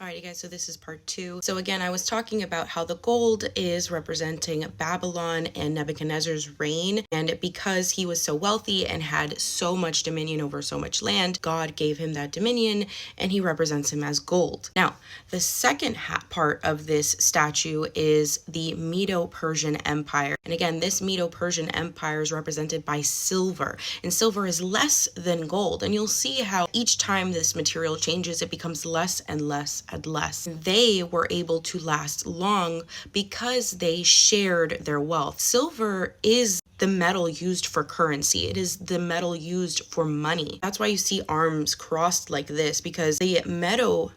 Alrighty guys, so this is part 2. So again, I was talking about how the gold is representing Babylon and Nebuchadnezzar's reign, and because he was so wealthy and had so much dominion over so much land, God gave him that dominion and he represents him as gold. Now, the second part of this statue is the Medo-Persian Empire. And again, this Medo-Persian Empire is represented by silver, and silver is less than gold. And you'll see how each time this material changes, it becomes less and less and less. They were able to last long because they shared their wealth. Silver is the metal used for currency. It is the metal used for money. That's why you see arms crossed like this, because the Medo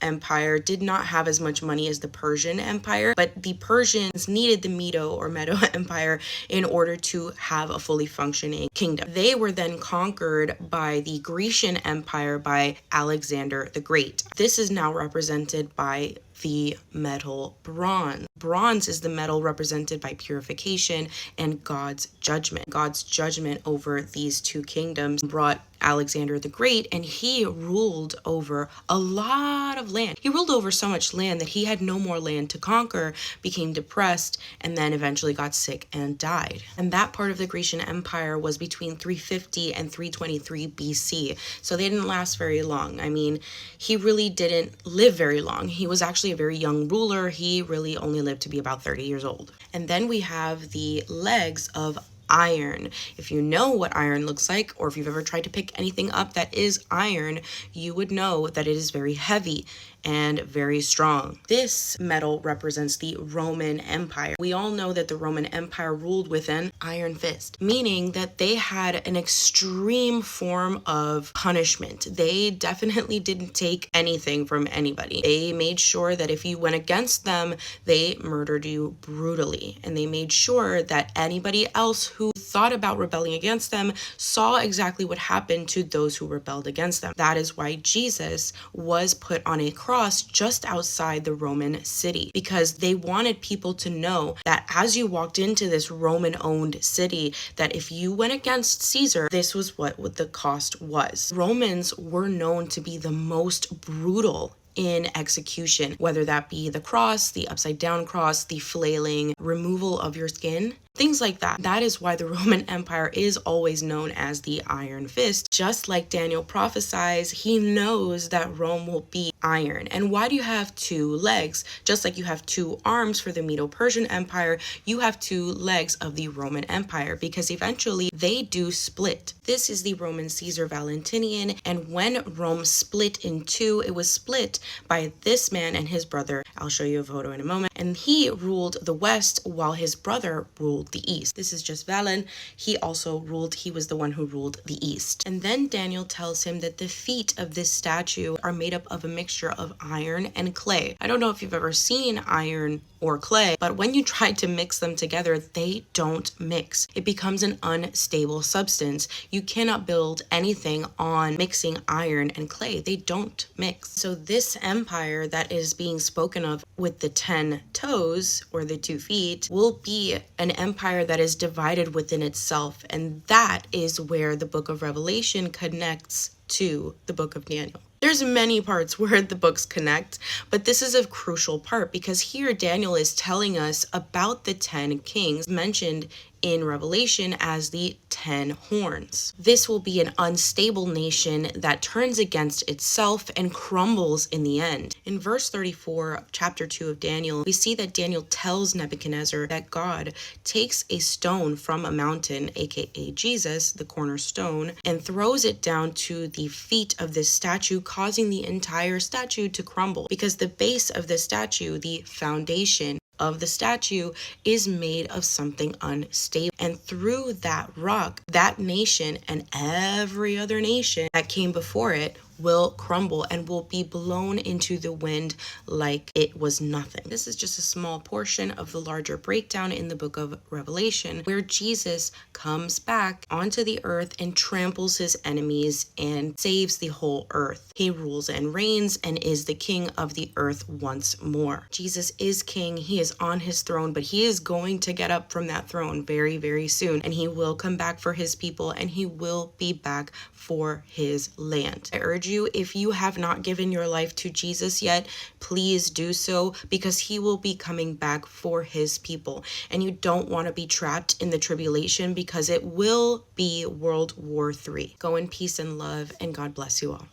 Empire did not have as much money as the Persian Empire, but the Persians needed the Medo Empire in order to have a fully functioning kingdom. They were then conquered by the Grecian Empire by Alexander the Great. This is now represented by the metal bronze. Bronze is the metal represented by purification and God's judgment. God's judgment over these two kingdoms brought Alexander the Great, and he ruled over a lot of land. He ruled over so much land that he had no more land to conquer, became depressed, and then eventually got sick and died. And that part of the Grecian Empire was between 350 and 323 BC. So they didn't last very long. I mean, he really didn't live very long. He was actually a very young ruler. He really only lived to be about 30 years old. And then we have the legs of iron. If you know what iron looks like, or if you've ever tried to pick anything up that is iron, you would know that it is very heavy and very strong. This metal represents the Roman Empire. We all know that the Roman Empire ruled with an iron fist, meaning that they had an extreme form of punishment. They definitely didn't take anything from anybody. They made sure that if you went against them, they murdered you brutally. And they made sure that anybody else who thought about rebelling against them saw exactly what happened to those who rebelled against them. That is why Jesus was put on a cross just outside the Roman city, because they wanted people to know that as you walked into this Roman-owned city, that if you went against Caesar, this was what the cost was. Romans were known to be the most brutal in execution, whether that be the cross, the upside down cross, the flailing, removal of your skin, things like that. That is why the Roman Empire is always known as the Iron Fist. Just like Daniel prophesies, he knows that Rome will be iron. And why do you have two legs? Just like you have two arms for the Medo-Persian Empire, you have two legs of the Roman Empire, because eventually they do split. This is the Roman Caesar Valentinian, and when Rome split in two, it was split by this man and his brother. I'll show you a photo in a moment. And he ruled the west while his brother ruled the east. This is just Valen. He also ruled, he was the one who ruled the east. And then Daniel tells him that the feet of this statue are made up of a mixture of iron and clay. I don't know if you've ever seen iron or clay, but when you try to mix them together, they don't mix. It becomes an unstable substance. You cannot build anything on mixing iron and clay. They don't mix. So this empire that is being spoken of with the 10 toes, or the 2 feet, will be an empire that is divided within itself. And that is where the book of Revelation connects to the book of Daniel. There's many parts where the books connect, but this is a crucial part, because here Daniel is telling us about the 10 kings mentioned in Revelation as the 10 horns. This will be an unstable nation that turns against itself and crumbles in the end. In verse 34 of chapter 2 of Daniel, we see that Daniel tells Nebuchadnezzar that God takes a stone from a mountain, aka Jesus, the cornerstone, and throws it down to the feet of this statue, causing the entire statue to crumble, because the base of the statue, the foundation of the statue, is made of something unstable. And through that rock, that nation and every other nation that came before it will crumble and will be blown into the wind like it was nothing. This is just a small portion of the larger breakdown in the book of Revelation, where Jesus comes back onto the earth and tramples his enemies and saves the whole earth. He rules and reigns and is the king of the earth once more. Jesus is king. He is on his throne, but he is going to get up from that throne very, very soon, and he will come back for his people, and he will be back for his land. I urge encourage you, if you have not given your life to Jesus yet, please do so, because he will be coming back for his people. And you don't want to be trapped in the tribulation, because it will be World War III. Go in peace and love, and God bless you all.